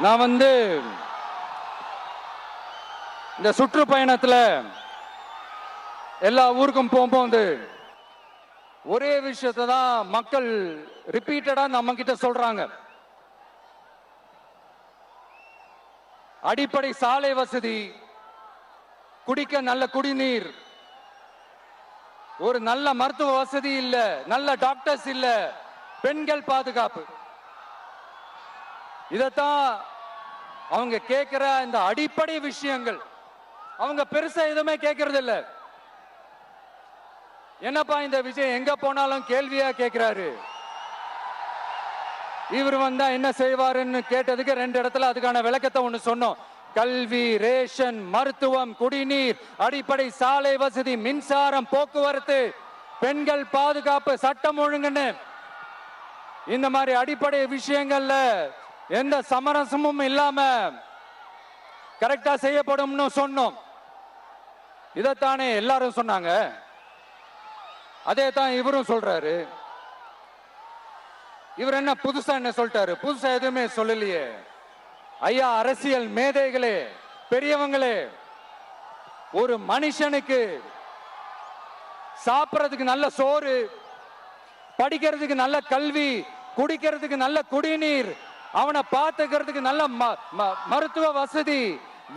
நான் இந்த சுற்றுப்பயணத்துல எல்லா ஊருக்கும் போகும்போது ஒரே விஷயத்தை தான் மக்கள் ரிப்பீட்டடா நம்ம கிட்ட சொல்றாங்க. அடிப்படை சாலை வசதி, குடிக்க நல்ல குடிநீர், ஒரு நல்ல மருத்துவ வசதி இல்ல, நல்ல டாக்டர்ஸ் இல்ல, பெண்கள் பாதுகாப்பு. இதத்தான் அவங்க கேட்கிற இந்த அடிப்படை விஷயங்கள். அவங்க பெருசா எதுவுமே கேட்கறது இல்ல. என்னப்பா இந்த விஷயம் எங்க போனாலும் கேள்வியா கேட்கிறாரு. இவர் வந்தா என்ன செய்வாருன்னு கேட்டதுக்கு 2 இடத்துல அதுக்கான விளக்கத்தை ஒண்ணு சொன்னோம். கல்வி, ரேஷன், மருத்துவம், குடிநீர், அடிப்படை சாலை வசதி, மின்சாரம், போக்குவரத்து, பெண்கள் பாதுகாப்பு, சட்டம் ஒழுங்குன்னு இந்த மாதிரி அடிப்படை விஷயங்கள்ல எந்த சமரசமும் இல்லாம கரெக்டா செய்யப்படும்னு சொன்னோம். இதத்தானே எல்லாரும் சொன்னாங்க. அதே தான் இவரும் சொல்றாரு. இவர் என்ன புதுசா என்ன சொல்லிட்டாரு? புதுசா எதுவுமே சொல்லலையே. ஐயா, அரசியல் மேதைகளே, பெரியவங்களே, ஒரு மனுஷனுக்கு சாப்பிடறதுக்கு நல்ல சோறு, படிக்கிறதுக்கு நல்ல கல்வி, குடிக்கிறதுக்கு நல்ல குடிநீர், அவனை பார்த்துக்கிறதுக்கு நல்ல மருத்துவ வசதி,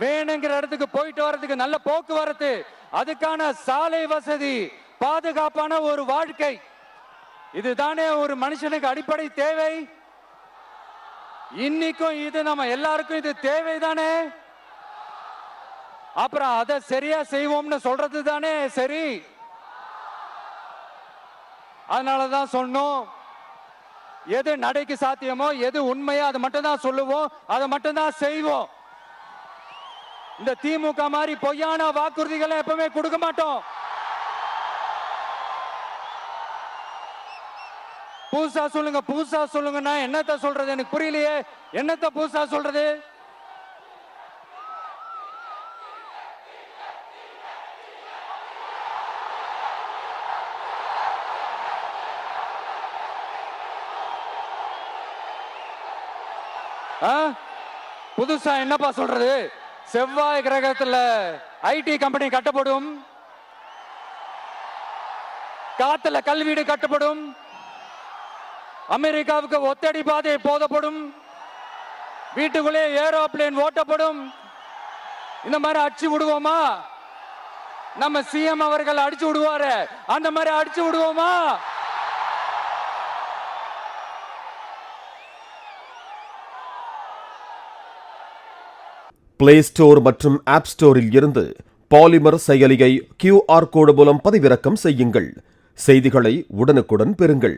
வேணுங்கிற இடத்துக்கு போயிட்டு வர்றதுக்கு நல்ல போக்குவரத்து, அதுக்கான சாலை வசதி, பாதுகாப்பான ஒரு வாழ்க்கை, இதுதானே ஒரு மனுஷனுக்கு அடிப்படை தேவை. இன்னைக்கும் இது நம்ம எல்லாருக்கும் இது தேவைதானே. அப்புறம் அதை சரியா செய்வோம்னு சொல்றது தானே சரி. அதனாலதான் சொன்னோம், எது நடைக்கு சாத்தியமோ, எது உண்மையோ அதை மட்டும் தான் சொல்லுவோம், அதை மட்டும் தான் செய்வோம். இந்த திமுக மாதிரி பொய்யான வாக்குறுதிகளை எப்பவுமே கொடுக்க மாட்டோம். புதுசா சொல்லுங்க, புதுசா சொல்லுங்கன்னா என்னத்த சொல்றது? எனக்கு புரியலையே. என்னத்த புதுசா சொல்றது? புதுசா என்னப்பா சொல்றது? செவ்வாய் கிரகத்துல ஐடி கம்பெனி கட்டப்படும், காத்துல கல்வீடு கட்டப்படும், அமெரிக்காவுக்கு ஒத்தடி பாதை போதப்படும், வீட்டுக்குள்ளே ஏரோப்ளேன் ஓட்டப்படும். இந்த மாதிரி அடிச்சு விடுவோமா? நம்ம சிஎம் அவர்கள் அடிச்சு விடுவாரு, அந்த மாதிரி அடிச்சு விடுவோமா? பிளே ஸ்டோர் மற்றும் ஆப் ஸ்டோரில் இருந்து பாலிமர் செயலியை QR கோடு மூலம் பதிவிறக்கம் செய்யுங்கள். செய்திகளை உடனுக்குடன் பெறுங்கள்.